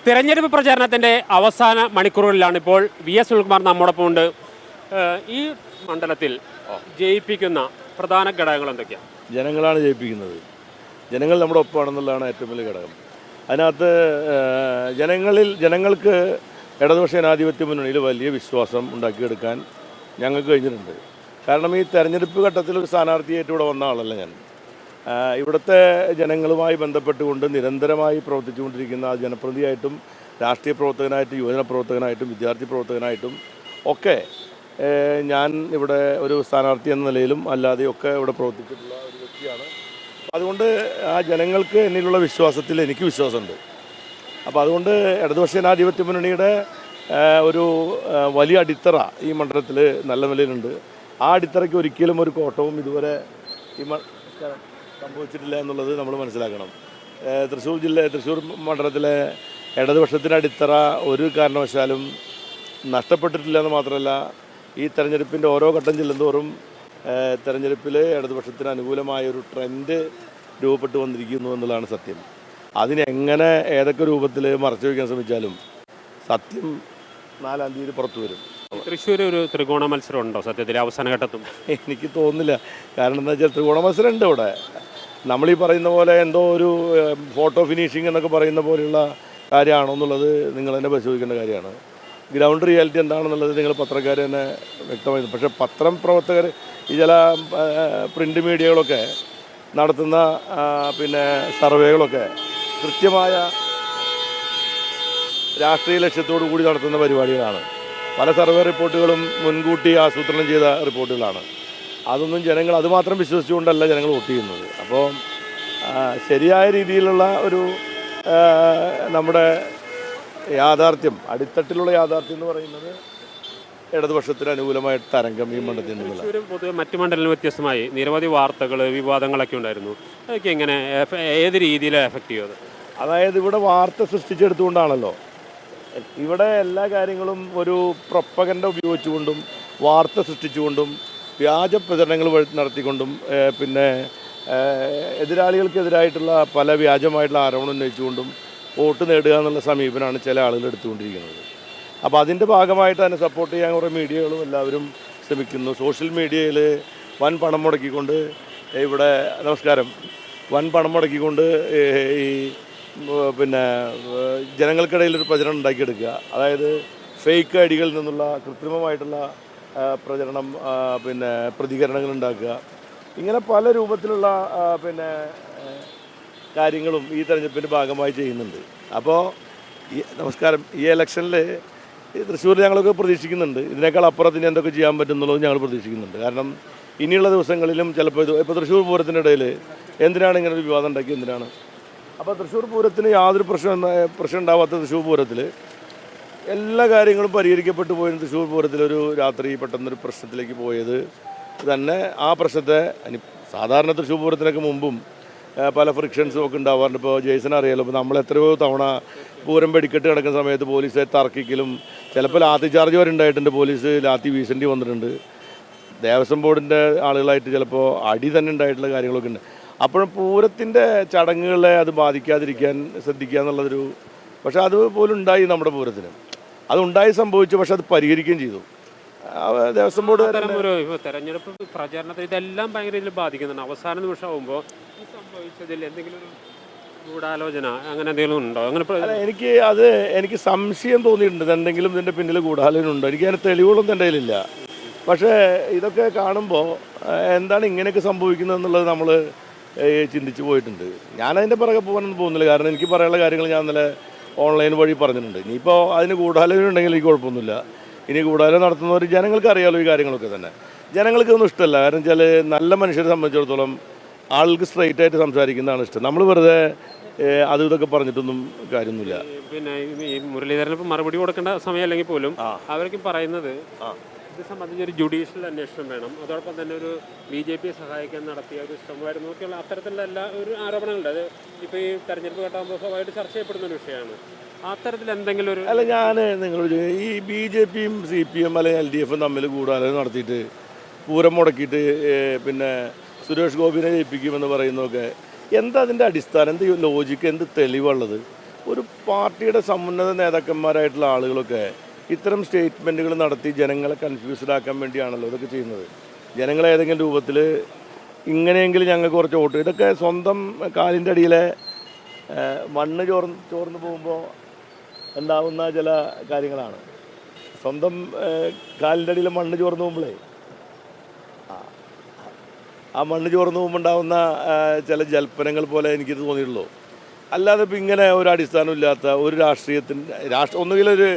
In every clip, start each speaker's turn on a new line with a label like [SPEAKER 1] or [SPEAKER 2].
[SPEAKER 1] തിരഞ്ഞെടുപ്പ് പ്രചാരണത്തിൻ്റെ അവസാന മണിക്കൂറുകളിലാണ് ഇപ്പോൾ വി.എസ്. സുനിൽകുമാർ നമ്മോടൊപ്പം ഉണ്ട്. ഈ മണ്ഡലത്തിൽ ജയിപ്പിക്കുന്ന പ്രധാന ഘടകങ്ങൾ എന്തൊക്കെയാണ്?
[SPEAKER 2] ജനങ്ങളാണ് ജയിപ്പിക്കുന്നത്. ജനങ്ങൾ നമ്മുടെ ഒപ്പമാണെന്നുള്ളതാണ് ഏറ്റവും വലിയ ഘടകം. അതിനകത്ത് ജനങ്ങൾക്ക് ഇടതുപക്ഷ ജനാധിപത്യ മുന്നണിയിൽ വലിയ വിശ്വാസം ഉണ്ടാക്കിയെടുക്കാൻ ഞങ്ങൾക്ക് കഴിഞ്ഞിട്ടുണ്ട്. കാരണം ഈ തെരഞ്ഞെടുപ്പ് ഘട്ടത്തിൽ ഒരു സ്ഥാനാർത്ഥിയായിട്ട് ഇവിടെ വന്ന ആളല്ല ഞാൻ. ഇവിടുത്തെ ജനങ്ങളുമായി ബന്ധപ്പെട്ടുകൊണ്ട് നിരന്തരമായി പ്രവർത്തിച്ചുകൊണ്ടിരിക്കുന്ന ജനപ്രതിനിധിയായിട്ടും രാഷ്ട്രീയ പ്രവർത്തകനായിട്ടും യുവജന പ്രവർത്തകനായിട്ടും വിദ്യാർത്ഥി പ്രവർത്തകനായിട്ടും ഒക്കെ ഞാൻ ഇവിടെ ഒരു സ്ഥാനാർത്ഥി എന്ന നിലയിലും അല്ലാതെയൊക്കെ ഇവിടെ പ്രവർത്തിച്ചിട്ടുള്ള ഒരു വ്യക്തിയാണ്. അതുകൊണ്ട് ആ ജനങ്ങൾക്ക് എന്നിലുള്ള വിശ്വാസത്തിൽ എനിക്ക് വിശ്വാസമുണ്ട്. അപ്പോൾ അതുകൊണ്ട് ഇടതുപക്ഷ ജനാധിപത്യ മുന്നണിയുടെ ഒരു വലിയ അടിത്തറ ഈ മണ്ഡലത്തിൽ നല്ല നിലയിലുണ്ട്. ആ അടിത്തറയ്ക്ക് ഒരിക്കലും ഒരു കോട്ടവും ഇതുവരെ ഈ സംഭവിച്ചിട്ടില്ല എന്നുള്ളത് നമ്മൾ മനസ്സിലാക്കണം. തൃശ്ശൂർ മണ്ഡലത്തിലെ ഇടതുപക്ഷത്തിൻ്റെ അടിത്തറ ഒരു കാരണവശാലും നഷ്ടപ്പെട്ടിട്ടില്ല എന്ന് മാത്രമല്ല, ഈ തെരഞ്ഞെടുപ്പിൻ്റെ ഓരോ ഘട്ടം ചെല്ലുന്തോറും തെരഞ്ഞെടുപ്പിൽ ഇടതുപക്ഷത്തിന് അനുകൂലമായ ഒരു ട്രെൻഡ് രൂപപ്പെട്ടു വന്നിരിക്കുന്നു എന്നുള്ളതാണ് സത്യം. അതിനെങ്ങനെ ഏതൊക്കെ രൂപത്തിൽ മറച്ചു വയ്ക്കാൻ ശ്രമിച്ചാലും സത്യം 4-ാം തീയതി പുറത്തു വരും.
[SPEAKER 1] തൃശ്ശൂർ ഒരു ത്രികോണ മത്സരം ഉണ്ടോ സത്യത്തിൽ അവസാന ഘട്ടത്തും?
[SPEAKER 2] എനിക്ക് തോന്നുന്നില്ല. കാരണം എന്താ വെച്ചാൽ ത്രികോണ മത്സരം ഉണ്ട് ഇവിടെ. നമ്മളീ പറയുന്ന പോലെ എന്തോ ഒരു ഫോട്ടോ ഫിനിഷിംഗ് എന്നൊക്കെ പറയുന്ന പോലെയുള്ള കാര്യമാണോ എന്നുള്ളത് നിങ്ങൾ തന്നെ പരിശോധിക്കേണ്ട കാര്യമാണ്. ഗ്രൗണ്ട് റിയാലിറ്റി എന്താണെന്നുള്ളത് നിങ്ങൾ പത്രക്കാർ തന്നെ വ്യക്തമായിരുന്നു. പക്ഷേ പത്രം പ്രവർത്തകർ ഈ ചില പ്രിൻ്റ് മീഡിയകളൊക്കെ നടത്തുന്ന സർവേകളൊക്കെ കൃത്യമായ രാഷ്ട്രീയ ലക്ഷ്യത്തോടു കൂടി നടത്തുന്ന പരിപാടികളാണ്. പല സർവേ റിപ്പോർട്ടുകളും മുൻകൂട്ടി ആസൂത്രണം ചെയ്ത റിപ്പോർട്ടുകളാണ്. അതൊന്നും ജനങ്ങൾ അതുമാത്രം വിശ്വസിച്ചുകൊണ്ടല്ല ജനങ്ങൾ വോട്ട് ചെയ്യുന്നത്. അപ്പോൾ ശരിയായ രീതിയിലുള്ള ഒരു നമ്മുടെ യാഥാർത്ഥ്യം, അടിത്തട്ടിലുള്ള യാഥാർത്ഥ്യം എന്ന് പറയുന്നത് ഇടതുപക്ഷത്തിന് അനുകൂലമായ തരംഗം ഈ മണ്ഡലത്തിൽ.
[SPEAKER 1] പൊതുവെ മറ്റു മണ്ഡലങ്ങളിൽ വ്യത്യസ്തമായി നിരവധി വാർത്തകൾ വിവാദങ്ങളൊക്കെ ഉണ്ടായിരുന്നു. അതൊക്കെ എങ്ങനെ ഏത് രീതിയിൽ എഫക്റ്റ് ചെയ്തത്?
[SPEAKER 2] അതായത് ഇവിടെ വാർത്ത സൃഷ്ടിച്ചെടുത്തുകൊണ്ടാണല്ലോ. ഇവിടെ എല്ലാ കാര്യങ്ങളും ഒരു പ്രൊപ്പഗൻഡ ഉപയോഗിച്ചുകൊണ്ടും വാർത്ത സൃഷ്ടിച്ചുകൊണ്ടും വ്യാജ പ്രചരണങ്ങൾ നടത്തിക്കൊണ്ടും എതിരാളികൾക്കെതിരായിട്ടുള്ള പല വ്യാജമായിട്ടുള്ള ആരോപണം ഉന്നയിച്ചുകൊണ്ടും വോട്ട് നേടുക എന്നുള്ള സമീപനമാണ് ചില ആളുകൾ എടുത്തുകൊണ്ടിരിക്കുന്നത്. അപ്പോൾ അതിൻ്റെ ഭാഗമായിട്ട് തന്നെ സപ്പോർട്ട് ചെയ്യാൻ കുറേ മീഡിയകളും എല്ലാവരും ശ്രമിക്കുന്നു. സോഷ്യൽ മീഡിയയിൽ വൻ പണം മുടക്കിക്കൊണ്ട് ഇവിടെ വൻ പണം മുടക്കിക്കൊണ്ട് ഈ ജനങ്ങൾക്കിടയിലൊരു പ്രചരണം ഉണ്ടാക്കിയെടുക്കുക. അതായത് ഫേക്ക് ഐഡികളിൽ നിന്നുള്ള കൃത്രിമമായിട്ടുള്ള പ്രചരണം പ്രതികരണങ്ങൾ ഉണ്ടാക്കുക. ഇങ്ങനെ പല രൂപത്തിലുള്ള കാര്യങ്ങളും ഈ തെരഞ്ഞെടുപ്പിൻ്റെ ഭാഗമായി ചെയ്യുന്നുണ്ട്. അപ്പോൾ ഈ ഇലക്ഷനിൽ തൃശ്ശൂർ ഞങ്ങളൊക്കെ പ്രതീക്ഷിക്കുന്നുണ്ട്. ഇതിനേക്കാൾ അപ്പുറത്തിന് എന്തൊക്കെ ചെയ്യാൻ പറ്റുന്നുള്ളത് ഞങ്ങൾ പ്രതീക്ഷിക്കുന്നുണ്ട്. കാരണം ഇനിയുള്ള ദിവസങ്ങളിലും ചിലപ്പോൾ ഇപ്പോൾ തൃശ്ശൂർ പൂരത്തിൻ്റെ ഇടയിൽ എന്തിനാണ് ഇങ്ങനെ ഒരു വിവാദം ഉണ്ടാക്കി? എന്തിനാണ്? അപ്പോൾ തൃശ്ശൂർ പൂരത്തിന് യാതൊരു പ്രശ്നം ഉണ്ടാവാത്ത തൃശ്ശൂർ പൂരത്തിൽ എല്ലാ കാര്യങ്ങളും പരിഹരിക്കപ്പെട്ടു പോയത്. തൃശ്ശൂർ പൂരത്തിലൊരു രാത്രി പെട്ടെന്നൊരു പ്രശ്നത്തിലേക്ക് പോയത് തന്നെ ആ പ്രശ്നത്തെ സാധാരണ തൃശ്ശൂർ പൂരത്തിനൊക്കെ മുമ്പും പല ഫ്രിക്ഷൻസും ഒക്കെ ഉണ്ടാവാറുണ്ട്. ഇപ്പോൾ ജെയ്സൺ അറിയാലോ. ഇപ്പോൾ നമ്മൾ എത്രയോ തവണ പൂരം വെടിക്കെട്ട് കിടക്കുന്ന സമയത്ത് പോലീസെ തർക്കിക്കലും ചിലപ്പോൾ ലാത്തി ചാർജ് വരെ ഉണ്ടായിട്ടുണ്ട്. പോലീസ് ലാത്തി വീശേണ്ടി വന്നിട്ടുണ്ട്. ദേവസ്വം ബോർഡിൻ്റെ ആളുകളായിട്ട് ചിലപ്പോൾ അടി തന്നെ ഉണ്ടായിട്ടുള്ള കാര്യങ്ങളൊക്കെ ഉണ്ട്. അപ്പോഴും പൂരത്തിൻ്റെ ചടങ്ങുകളെ അത് ബാധിക്കാതിരിക്കാൻ ശ്രദ്ധിക്കുക എന്നുള്ളതൊരു പക്ഷേ അതുപോലും ഉണ്ടായി നമ്മുടെ പൂരത്തിന്. അതുണ്ടായി സംഭവിച്ചു. പക്ഷെ അത് പരിഹരിക്കുകയും ചെയ്തു ദേവസ്വം ബോർഡ്.
[SPEAKER 1] തെരഞ്ഞെടുപ്പ് പ്രചാരണത്തിൽ ഇതെല്ലാം ഭയങ്കര രീതിയിൽ ബാധിക്കുന്നുണ്ട്. അവസാന നിമിഷമാകുമ്പോൾ ഈ സംഭവിച്ചതിൽ എന്തെങ്കിലും ഒരു ഗൂഢാലോചന അങ്ങനെ എന്തെങ്കിലും ഉണ്ടോ? അങ്ങനെ
[SPEAKER 2] എനിക്ക് സംശയം തോന്നിയിട്ടുണ്ട്. എന്തെങ്കിലും ഇതിൻ്റെ പിന്നിൽ ഗൂഢാലോചന ഉണ്ടോ? എനിക്ക് അതിന് തെളിവുകളൊന്നും എൻ്റെ കയ്യിലില്ല. പക്ഷേ ഇതൊക്കെ കാണുമ്പോൾ എന്താണ് ഇങ്ങനെയൊക്കെ സംഭവിക്കുന്നത് എന്നുള്ളത് നമ്മൾ ചിന്തിച്ച് പോയിട്ടുണ്ട്. ഞാനതിൻ്റെ പുറകെ പോകാനൊന്നും പോകുന്നില്ല. കാരണം എനിക്ക് പറയാനുള്ള കാര്യങ്ങൾ ഞാൻ ഇന്നലെ ഓൺലൈൻ വഴി പറഞ്ഞിട്ടുണ്ട്. ഇനിയിപ്പോൾ അതിന് ഗൂഢാലോചന ഉണ്ടെങ്കിൽ എനിക്ക് കുഴപ്പമൊന്നുമില്ല. ഇനി ഗൂഢാലോചന നടത്തുന്നവർ ജനങ്ങൾക്ക് അറിയാമല്ലോ ഈ കാര്യങ്ങളൊക്കെ തന്നെ. ജനങ്ങൾക്കൊന്നും ഇഷ്ടമല്ല. കാരണം വെച്ചാൽ നല്ല മനുഷ്യരെ സംബന്ധിച്ചിടത്തോളം ആൾക്ക് സ്ട്രൈറ്റ് ആയിട്ട് സംസാരിക്കുന്നതാണ് ഇഷ്ടം. നമ്മൾ വെറുതെ അത് ഇതൊക്കെ പറഞ്ഞിട്ടൊന്നും കാര്യമൊന്നുമില്ല.
[SPEAKER 1] ഈ മുരളീധരൻ മറുപടി കൊടുക്കേണ്ട സമയം അല്ലെങ്കിൽ പോലും അവർക്ക് പറയുന്നത് ഇത് സംബന്ധിച്ചൊരു ജുഡീഷ്യൽ അന്വേഷണം വേണം. അതോടൊപ്പം തന്നെ ഒരു BJP സഹായിക്കാൻ നടത്തിയ ഒരു ശ്രമമായിരുന്നു ഒക്കെയുള്ള അത്തരത്തിലുള്ള എല്ലാ ഒരു ആരോപണങ്ങളുണ്ട്. അത് ഇപ്പോൾ ഈ തെരഞ്ഞെടുപ്പ് ഘട്ടമാകുമ്പോൾ സ്വാഭാവികമായിട്ട് ചർച്ച ചെയ്യപ്പെടുന്ന ഒരു വിഷയമാണ്. അത്തരത്തിൽ എന്തെങ്കിലും ഒരു
[SPEAKER 2] ഞാൻ നിങ്ങളോട് ഈ BJPയും CPM അല്ലെങ്കിൽ LDF തമ്മിൽ ഗൂഢാലോചന നടത്തിയിട്ട് പൂരം മുടക്കിയിട്ട് സുരേഷ് ഗോപിനെ ജയിപ്പിക്കുമെന്ന് പറയുന്നതൊക്കെ എന്താ അതിൻ്റെ അടിസ്ഥാനം? എന്ത് ലോജിക്ക്, എന്ത് തെളിവുള്ളത്? ഒരു പാർട്ടിയുടെ സമുന്നത നേതാക്കന്മാരായിട്ടുള്ള ആളുകളൊക്കെ ഇത്തരം സ്റ്റേറ്റ്മെൻറ്റുകൾ നടത്തി ജനങ്ങളെ കൺഫ്യൂസ്ഡ് ആക്കാൻ വേണ്ടിയാണല്ലോ ഇതൊക്കെ ചെയ്യുന്നത്. ജനങ്ങളെ ഏതെങ്കിലും രൂപത്തിൽ ഇങ്ങനെയെങ്കിലും ഞങ്ങൾക്ക് കുറച്ച് വോട്ട്, ഇതൊക്കെ സ്വന്തം കാലിൻ്റെ അടിയിലെ മണ്ണ് ചോർന്ന് പോകുമ്പോൾ ഉണ്ടാവുന്ന ചില കാര്യങ്ങളാണ്. സ്വന്തം കാലിൻ്റെ അടിയിലെ മണ്ണ് ചോർന്ന് പോകുമ്പോഴേ ആ മണ്ണ് ചോർന്ന് പോകുമ്പോൾ ഉണ്ടാകുന്ന ചില ജൽപ്പനങ്ങൾ പോലെ എനിക്കിത് തോന്നിയിട്ടുള്ളൂ. അല്ലാതെ ഇപ്പം ഇങ്ങനെ ഒരു അടിസ്ഥാനമില്ലാത്ത ഒരു ഒന്നുകിലൊരു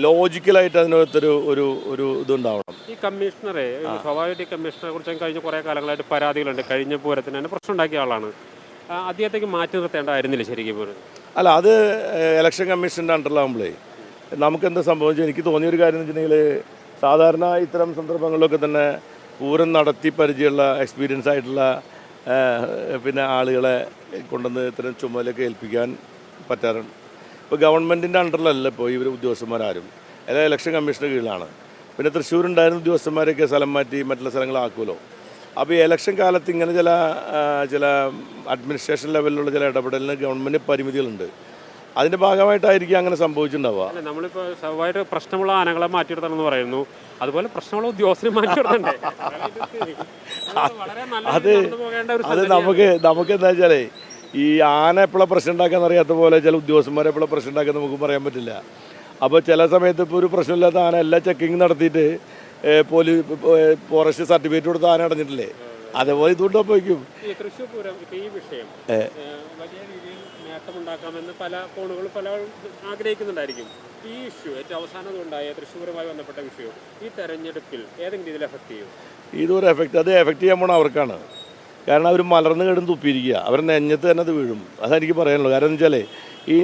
[SPEAKER 2] ലോജിക്കലായിട്ട് അതിനകത്തൊരു ഒരു ഒരു ഇതുണ്ടാവണം.
[SPEAKER 1] ഈ കമ്മീഷണറെ സ്വാഭാവികമായിട്ട് കമ്മീഷണറെ കുറിച്ച് കഴിഞ്ഞ കുറേ കാലങ്ങളായിട്ട് പരാതികളുണ്ട്. കഴിഞ്ഞ പൂരത്തിന് തന്നെ പ്രശ്നം ഉണ്ടാക്കിയ ആളാണ്. അദ്ദേഹത്തേക്ക് മാറ്റി നിർത്തേണ്ടായിരുന്നില്ല ശരിക്കും പോലും?
[SPEAKER 2] അല്ല, അത് ഇലക്ഷൻ കമ്മീഷൻ്റെ അണ്ടറിലാവുമ്പോഴേ നമുക്കെന്താ സംഭവിച്ചത് എനിക്ക് തോന്നിയൊരു കാര്യം എന്ന് വെച്ചിട്ടുണ്ടെങ്കിൽ, സാധാരണ ഇത്തരം സന്ദർഭങ്ങളിലൊക്കെ തന്നെ പൂരം നടത്തി പരിചയമുള്ള എക്സ്പീരിയൻസ് ആയിട്ടുള്ള പിന്നെ ആളുകളെ കൊണ്ടുവന്ന് ഇത്തരം ചുമതലയൊക്കെ ഏൽപ്പിക്കാൻ പറ്റാറുണ്ട്. ഇപ്പോൾ ഗവൺമെൻറ്റിൻ്റെ അണ്ടറിലല്ല ഇപ്പോൾ ഇവർ ഉദ്യോഗസ്ഥന്മാരാരും, എല്ലാ ഇലക്ഷൻ കമ്മീഷൻ്റെ കീഴിലാണ്. പിന്നെ തൃശ്ശൂരുണ്ടായിരുന്ന ഉദ്യോഗസ്ഥന്മാരെയൊക്കെ സ്ഥലം മാറ്റി മറ്റുള്ള സ്ഥലങ്ങളാക്കുമല്ലോ. അപ്പോൾ ഈ ഇലക്ഷൻ കാലത്ത് ഇങ്ങനെ ചില അഡ്മിനിസ്ട്രേഷൻ ലെവലിലുള്ള ചില ഇടപെടലിന് ഗവൺമെൻറ് പരിമിതികളുണ്ട്. അതിൻ്റെ ഭാഗമായിട്ടായിരിക്കും അങ്ങനെ സംഭവിച്ചിട്ടുണ്ടാവുക.
[SPEAKER 1] നമ്മളിപ്പോൾ സ്വാഭാവികമായിട്ട് പ്രശ്നമുള്ള ആനകളെ മാറ്റിയെടുത്തണമെന്ന് പറയുന്നു, അതുപോലെ പ്രശ്നമുള്ള ഉദ്യോഗസ്ഥരെ മാറ്റിയെടുത്തണ്ടേ?
[SPEAKER 2] അത് നമുക്ക് എന്താ വെച്ചാലേ, ഈ ആന എപ്പോഴാണ് പ്രശ്നം ഉണ്ടാക്കാന്ന് അറിയാത്ത പോലെ ചില ഉദ്യോഗസ്ഥന്മാരെ എപ്പോഴാണ് പ്രശ്നം ഉണ്ടാക്കാൻ നമുക്ക് പറയാൻ പറ്റില്ല. അപ്പോൾ ചില സമയത്ത് ഇപ്പോൾ ഒരു പ്രശ്നമില്ലാത്ത ആന എല്ലാ ചെക്കിങ് നടത്തിയിട്ട് ഫോറസ്റ്റ് സർട്ടിഫിക്കറ്റ് കൊടുത്ത് ആന അടഞ്ഞിട്ടില്ലേ, അതേപോലെ ഇതുകൊണ്ട് സംഭവിക്കും.
[SPEAKER 1] തൃശ്ശൂർ പൂരം ഇപ്പോൾ ഈ വിഷയം വലിയ രീതിയിൽ നേട്ടമുണ്ടാക്കാമെന്ന് പല കോണുകളും പല ആഗ്രഹിക്കുന്നുണ്ടായിരിക്കും. ഈ ഇഷ്യൂ ഏറ്റവും അവസാനം ഉണ്ടായ തൃശ്ശൂരുമായി ബന്ധപ്പെട്ട വിഷയം ഈ തെരഞ്ഞെടുപ്പിൽ ഏതെങ്കിലും രീതിയിൽ എഫക്ട് ചെയ്യും?
[SPEAKER 2] ഇതൊരു അത് എഫക്ട് ചെയ്യാൻ പോണ അവർക്കാണ്. കാരണം അവർ മലർന്ന് കിടന്ന് തുപ്പിയിരിക്കുക, അവരുടെ നെഞ്ഞത്ത് തന്നെ അത് വീഴും. അതെനിക്ക് പറയാനുള്ളൂ. കാരണം എന്ന് വെച്ചാൽ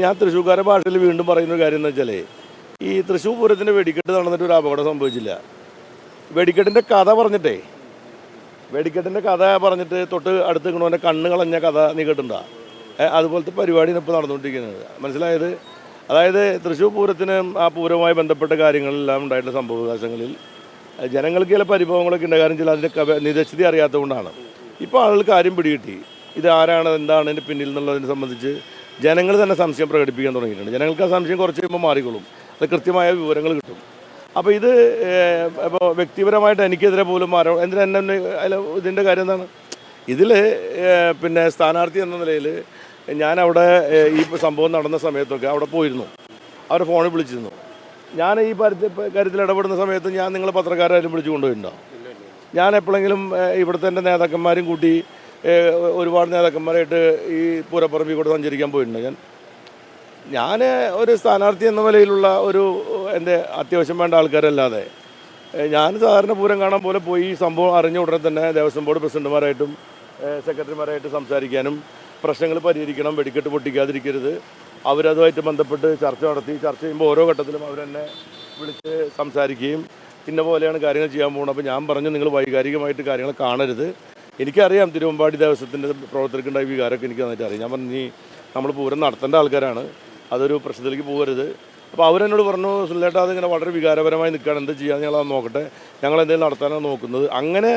[SPEAKER 2] ഞാൻ തൃശ്ശൂർക്കാരുടെ ഭാഷയിൽ വീണ്ടും പറയുന്നൊരു കാര്യം എന്ന് വെച്ചാൽ, ഈ തൃശ്ശൂർ പൂരത്തിൻ്റെ വെടിക്കെട്ട് നടന്നിട്ട് ഒരു അപകടം സംഭവിച്ചില്ല. വെടിക്കെട്ടിൻ്റെ കഥ പറഞ്ഞിട്ട് തൊട്ട് അടുത്ത് നിൽക്കണവൻ്റെ കണ്ണ് കളഞ്ഞ കഥ നീ കേട്ടിട്ടുണ്ടോ? അതുപോലത്തെ പരിപാടിയാണ് ഇപ്പോൾ നടന്നുകൊണ്ടിരിക്കുന്നത്. മനസ്സിലായത്? അതായത് തൃശ്ശൂർ പൂരത്തിന് ആ പൂരവുമായി ബന്ധപ്പെട്ട കാര്യങ്ങളെല്ലാം ഉണ്ടായിട്ടുള്ള സംഭവവികാസങ്ങളിൽ ജനങ്ങൾക്ക് ചില പരിഭവങ്ങളൊക്കെ ഉണ്ട്. കാരണം ചില അതിൻ്റെ നിജസ്ഥിതി അറിയാത്തതുകൊണ്ടാണ്. ഇപ്പോൾ ആളുകൾക്ക് കാര്യം പിടികിട്ടി, ഇത് ആരാണ് എന്താണ് ഇതിൻ്റെ പിന്നിൽ എന്നുള്ളതിനെ സംബന്ധിച്ച് ജനങ്ങൾ തന്നെ സംശയം പ്രകടിപ്പിക്കാൻ തുടങ്ങിയിട്ടുണ്ട്. ജനങ്ങൾക്ക് ആ സംശയം കുറച്ച് കഴിയുമ്പോൾ മാറിക്കൊള്ളും, അത് കൃത്യമായ വിവരങ്ങൾ കിട്ടും. അപ്പോൾ ഇത് ഇപ്പോൾ വ്യക്തിപരമായിട്ട് എനിക്കെതിരെ പോലും എന്നെ ഇതിൻ്റെ കാര്യം എന്താണ്, ഇതിൽ പിന്നെ സ്ഥാനാർത്ഥി എന്ന നിലയിൽ ഞാനവിടെ ഈ സംഭവം നടന്ന സമയത്തൊക്കെ അവിടെ പോയിരുന്നു, അവരെ ഫോണിൽ വിളിച്ചിരുന്നു. ഞാൻ ഈ കാര്യത്തിൽ ഇടപെടുന്ന സമയത്ത് ഞാൻ നിങ്ങൾ പത്രക്കാരായാലും വിളിച്ചു കൊണ്ടുപോയിട്ടുണ്ടോ? ഞാൻ എപ്പോഴെങ്കിലും ഇവിടുത്തെ എൻ്റെ നേതാക്കന്മാരും കൂട്ടി ഒരുപാട് നേതാക്കന്മാരായിട്ട് ഈ പൂരപ്പറമ്പിൽ കൂടെ സഞ്ചരിക്കാൻ പോയിട്ടുണ്ട്. ഞാൻ ഒരു സ്ഥാനാർത്ഥി എന്ന നിലയിലുള്ള എൻ്റെ അത്യാവശ്യം വേണ്ട ആൾക്കാരല്ലാതെ ഞാൻ സാധാരണ പൂരം കാണാൻ പോലെ പോയി ഈ സംഭവം അറിഞ്ഞ ഉടനെ തന്നെ ദേവസ്വം ബോർഡ് പ്രസിഡന്റുമാരായിട്ടും സെക്രട്ടറിമാരായിട്ട് സംസാരിക്കാനും പ്രശ്നങ്ങൾ പരിഹരിക്കണം, വെടിക്കെട്ട് പൊട്ടിക്കാതിരിക്കരുത്, അവരതുമായിട്ട് ബന്ധപ്പെട്ട് ചർച്ച നടത്തി. ചർച്ച ചെയ്യുമ്പോൾ ഓരോ ഘട്ടത്തിലും അവരെന്നെ വിളിച്ച് സംസാരിക്കുകയും ഇന്ന പോലെയാണ് കാര്യങ്ങൾ ചെയ്യാൻ പോകുന്നത്. അപ്പോൾ ഞാൻ പറഞ്ഞു, നിങ്ങൾ വൈകാരികമായിട്ട് കാര്യങ്ങൾ കാണരുത്. എനിക്കറിയാം തിരുവമ്പാടി ദേവസ്വത്തിൻ്റെ പ്രവർത്തകർക്കുണ്ടായ വികാരമൊക്കെ എനിക്ക് നന്നായിട്ട് അറിയാം. ഞാൻ പറഞ്ഞു, നമ്മൾ പൂരം നടത്തേണ്ട ആൾക്കാരാണ്, അതൊരു പ്രശ്നത്തിലേക്ക് പോകരുത്. അപ്പോൾ അവരെന്നോട് പറഞ്ഞു, സുനിലേട്ടാ അതിങ്ങനെ വളരെ വികാരപരമായി നിൽക്കുകയാണ്, എന്ത് ചെയ്യാൻ ഞങ്ങളത് നോക്കട്ടെ, ഞങ്ങൾ എന്തെങ്കിലും നടത്താനാണ് നോക്കുന്നത്. അങ്ങനെ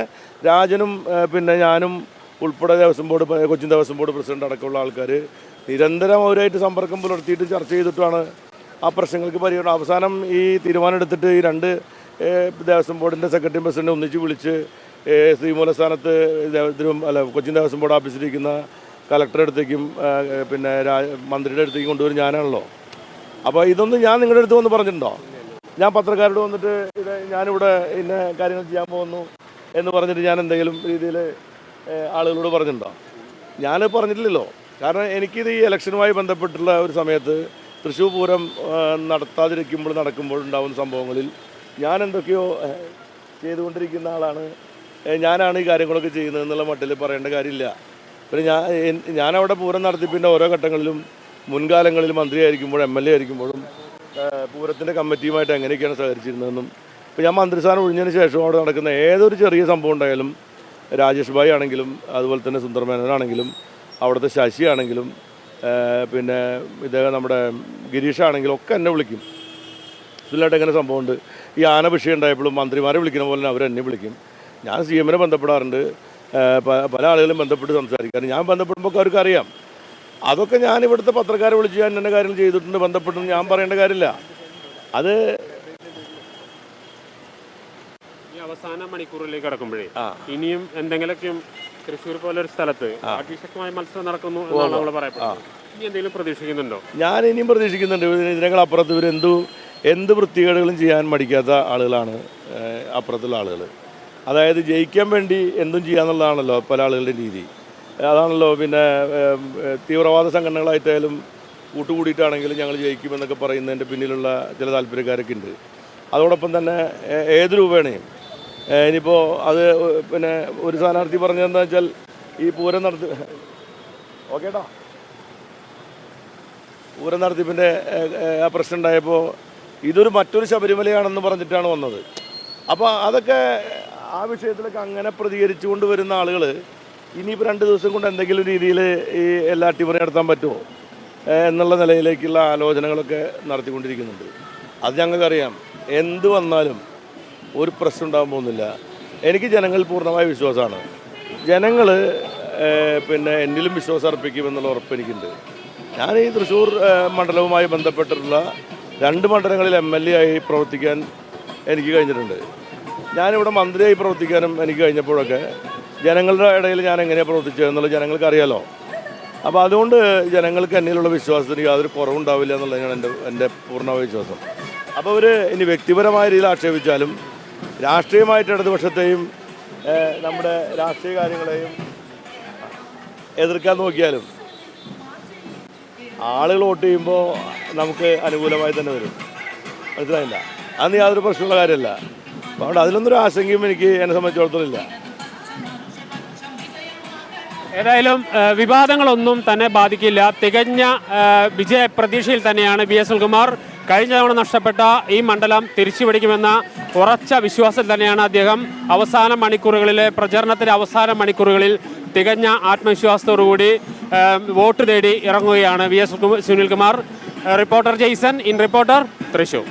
[SPEAKER 2] രാജനും പിന്നെ ഞാനും ഉൾപ്പെടെ Devaswom board, Cochin Devaswom board president അടക്കമുള്ള ആൾക്കാർ നിരന്തരം അവരായിട്ട് സമ്പർക്കം പുലർത്തിയിട്ട് ചർച്ച ചെയ്തിട്ടാണ് ആ പ്രശ്നങ്ങൾക്ക് പരിഹാരം. അവസാനം ഈ തീരുമാനം എടുത്തിട്ട് ഈ രണ്ട് ദേവസ്വം ബോർഡിൻ്റെ സെക്രട്ടറി പ്രസിഡന്റ് ഒന്നിച്ച് വിളിച്ച് ശ്രീമൂലസ്ഥാനത്ത് കൊച്ചിൻ ദേവസ്വം ബോർഡ് ഓഫീസിലിരിക്കുന്ന കളക്ടറുടെ അടുത്തേക്കും പിന്നെ മന്ത്രിയുടെ അടുത്തേക്കും കൊണ്ടുവരും ഞാനാണല്ലോ. അപ്പോൾ ഇതൊന്നും ഞാൻ നിങ്ങളുടെ അടുത്ത് വന്ന് പറഞ്ഞിട്ടുണ്ടോ? ഞാൻ പത്രക്കാരോട് വന്നിട്ട് ഞാനിവിടെ ഇന്ന കാര്യങ്ങൾ ചെയ്യാൻ പോകുന്നു എന്ന് പറഞ്ഞിട്ട് ഞാൻ എന്തെങ്കിലും രീതിയിൽ ആളുകളോട് പറഞ്ഞിട്ടുണ്ടോ? ഞാൻ പറഞ്ഞിട്ടില്ലല്ലോ. കാരണം എനിക്കിത് ഈ ഇലക്ഷനുമായി ബന്ധപ്പെട്ടുള്ള ഒരു സമയത്ത് തൃശ്ശൂർ പൂരം നടക്കുമ്പോൾ ഉണ്ടാകുന്ന സംഭവങ്ങളിൽ ഞാൻ എന്തൊക്കെയോ ചെയ്തുകൊണ്ടിരിക്കുന്ന ആളാണ്, ഞാനാണ് ഈ കാര്യങ്ങളൊക്കെ ചെയ്യുന്നത് എന്നുള്ള മട്ടിൽ പറയേണ്ട കാര്യമില്ല. പിന്നെ ഞാനവിടെ പൂരം നടത്തിപ്പിൻ്റെ ഓരോ ഘട്ടങ്ങളിലും മുൻകാലങ്ങളിൽ മന്ത്രിയായിരിക്കുമ്പോഴും MLA ആയിരിക്കുമ്പോഴും പൂരത്തിൻ്റെ കമ്മിറ്റിയുമായിട്ട് എങ്ങനെയൊക്കെയാണ് സഹകരിച്ചിരുന്നതെന്നും, ഇപ്പോൾ ഞാൻ മന്ത്രിസ്ഥാനം ഒഴിഞ്ഞതിന് ശേഷം അവിടെ നടക്കുന്ന ഏതൊരു ചെറിയ സംഭവം ഉണ്ടായാലും രാജേഷ് ഭായ് ആണെങ്കിലും അതുപോലെ തന്നെ സുന്ദർ മേനോനാണെങ്കിലും അവിടുത്തെ ശശി ആണെങ്കിലും പിന്നെ ഇദ്ദേഹം നമ്മുടെ ഗിരീഷാണെങ്കിലും ഒക്കെ എന്നെ വിളിക്കും. ഇതിലായിട്ട് എങ്ങനെ സംഭവമുണ്ട്, ഈ ആന വിഷയം ഉണ്ടായപ്പോഴും മന്ത്രിമാരെ വിളിക്കുന്ന പോലെ അവരെന്നെ വിളിക്കും. ഞാൻ CM-നെ ബന്ധപ്പെടാറുണ്ട്, പല ആളുകളും ബന്ധപ്പെട്ട് സംസാരിക്കാറ്. ഞാൻ ബന്ധപ്പെടുമ്പോൾ അവർക്ക് അറിയാം അതൊക്കെ ഞാൻ ഇവിടുത്തെ പത്രക്കാരെ വിളിച്ച് ഞാൻ എൻ്റെ കാര്യങ്ങൾ ചെയ്തിട്ടുണ്ട്, ബന്ധപ്പെട്ടുണ്ട്, ഞാൻ പറയേണ്ട കാര്യമില്ല. അത്
[SPEAKER 1] ഈ അവസാന മണിക്കൂറിലേക്ക് കടക്കുമ്പോഴേ ഇനിയും എന്തെങ്കിലുമൊക്കെ തൃശ്ശൂർ പോലെ ഒരു സ്ഥലത്ത് അതിശക്തമായ മത്സരം നടക്കുന്നു എന്നാണ് നമ്മൾ പറയപ്പെടുന്നത്. ഇനി എന്തെങ്കിലും പ്രതീക്ഷിക്കുന്നുണ്ടോ?
[SPEAKER 2] ഞാൻ ഇനിയും പ്രതീക്ഷിക്കുന്നുണ്ട്. ഇതിനേക്കാളപ്പുറത്ത് എന്ത് വൃത്തികേടുകളും ചെയ്യാൻ മടിക്കാത്ത ആളുകളാണ് അപ്പുറത്തുള്ള ആളുകൾ. അതായത് ജയിക്കാൻ വേണ്ടി എന്തും ചെയ്യാന്നുള്ളതാണല്ലോ പല ആളുകളുടെ രീതി. അതാണല്ലോ പിന്നെ തീവ്രവാദ സംഘടനകളായിട്ടായാലും കൂട്ടുകൂടിയിട്ടാണെങ്കിലും ഞങ്ങൾ ജയിക്കുമെന്നൊക്കെ പറയുന്നതിൻ്റെ പിന്നിലുള്ള ചില താല്പര്യക്കാരൊക്കെ ഉണ്ട്. അതോടൊപ്പം തന്നെ ഏത് രൂപേണയും ഇനിയിപ്പോൾ അത് പിന്നെ ഒരു സ്ഥാനാർത്ഥി പറഞ്ഞതെന്താ വെച്ചാൽ ഈ പൂരം നടത്തിപ്പിൻ്റെ ആ പ്രശ്നം ഉണ്ടായപ്പോൾ ഇതൊരു മറ്റൊരു ശബരിമലയാണെന്ന് പറഞ്ഞിട്ടാണ് വന്നത്. അപ്പോൾ അതൊക്കെ ആ വിഷയത്തിലൊക്കെ അങ്ങനെ പ്രതികരിച്ചുകൊണ്ട് വരുന്ന ആളുകൾ ഇനിയിപ്പോൾ 2 ദിവസം കൊണ്ട് എന്തെങ്കിലും രീതിയിൽ ഈ എല്ലാ അട്ടിമറി നടത്താൻ പറ്റുമോ എന്നുള്ള നിലയിലേക്കുള്ള ആലോചനകളൊക്കെ നടത്തിക്കൊണ്ടിരിക്കുന്നുണ്ട്. അത് ഞങ്ങൾക്കറിയാം. എന്ത് വന്നാലും ഒരു പ്രശ്നം ഉണ്ടാകാൻ പോകുന്നില്ല. എനിക്ക് ജനങ്ങളിൽ പൂർണ്ണമായ വിശ്വാസമാണ്. ജനങ്ങൾ പിന്നെ എന്നിലും വിശ്വാസം അർപ്പിക്കുമെന്നുള്ള ഉറപ്പ് എനിക്കുണ്ട്. ഞാൻ ഈ തൃശ്ശൂർ മണ്ഡലവുമായി ബന്ധപ്പെട്ടിട്ടുള്ള 2 മണ്ഡലങ്ങളിൽ MLA ആയി പ്രവർത്തിക്കാൻ എനിക്ക് കഴിഞ്ഞിട്ടുണ്ട്. ഞാനിവിടെ മന്ത്രിയായി പ്രവർത്തിക്കാനും എനിക്ക് കഴിഞ്ഞപ്പോഴൊക്കെ ജനങ്ങളുടെ ഇടയിൽ ഞാൻ എങ്ങനെയാണ് പ്രവർത്തിച്ചത് എന്നുള്ളത് ജനങ്ങൾക്ക് അറിയാലോ. അപ്പോൾ അതുകൊണ്ട് ജനങ്ങൾക്ക് എന്നിലുള്ള വിശ്വാസത്തിന് യാതൊരു കുറവുണ്ടാവില്ല എന്നുള്ളതാണ് എൻ്റെ പൂർണ്ണമായ വിശ്വാസം. അപ്പോൾ അവർ ഇനി വ്യക്തിപരമായ രീതിയിൽ ആക്ഷേപിച്ചാലും രാഷ്ട്രീയമായിട്ട് ഇടതുപക്ഷത്തെയും നമ്മുടെ രാഷ്ട്രീയ കാര്യങ്ങളെയും എതിർക്കാൻ നോക്കിയാലും ആളുകൾ വോട്ട് ചെയ്യുമ്പോൾ നമുക്ക് അനുകൂലമായി തന്നെ വരും. മനസ്സിലായില്ല? അന്ന് യാതൊരു പ്രശ്നമുള്ള കാര്യമല്ല. അപ്പോൾ അവിടെ അതിലൊന്നൊരു ആശങ്കയും എനിക്ക് എന്നെ സംബന്ധിച്ചിടത്തോളം ഇല്ല.
[SPEAKER 1] ഏതായാലും വിവാദങ്ങളൊന്നും തന്നെ ബാധിക്കില്ല. തികഞ്ഞ വിജയ പ്രതീക്ഷയിൽ തന്നെയാണ് VS സുനിൽകുമാർ. കഴിഞ്ഞ തവണ നഷ്ടപ്പെട്ട ഈ മണ്ഡലം തിരിച്ചുപിടിക്കുമെന്ന ഉറച്ച വിശ്വാസം തന്നെയാണ് അദ്ദേഹം അവസാന മണിക്കൂറുകളിലെ പ്രചരണത്തിൻ്റെ അവസാന മണിക്കൂറുകളിൽ തികഞ്ഞ ആത്മവിശ്വാസത്തോടുകൂടി വോട്ട് തേടി ഇറങ്ങുകയാണ് VS Sunilkumar. Reporter Jaison, in reporter, Thrissur.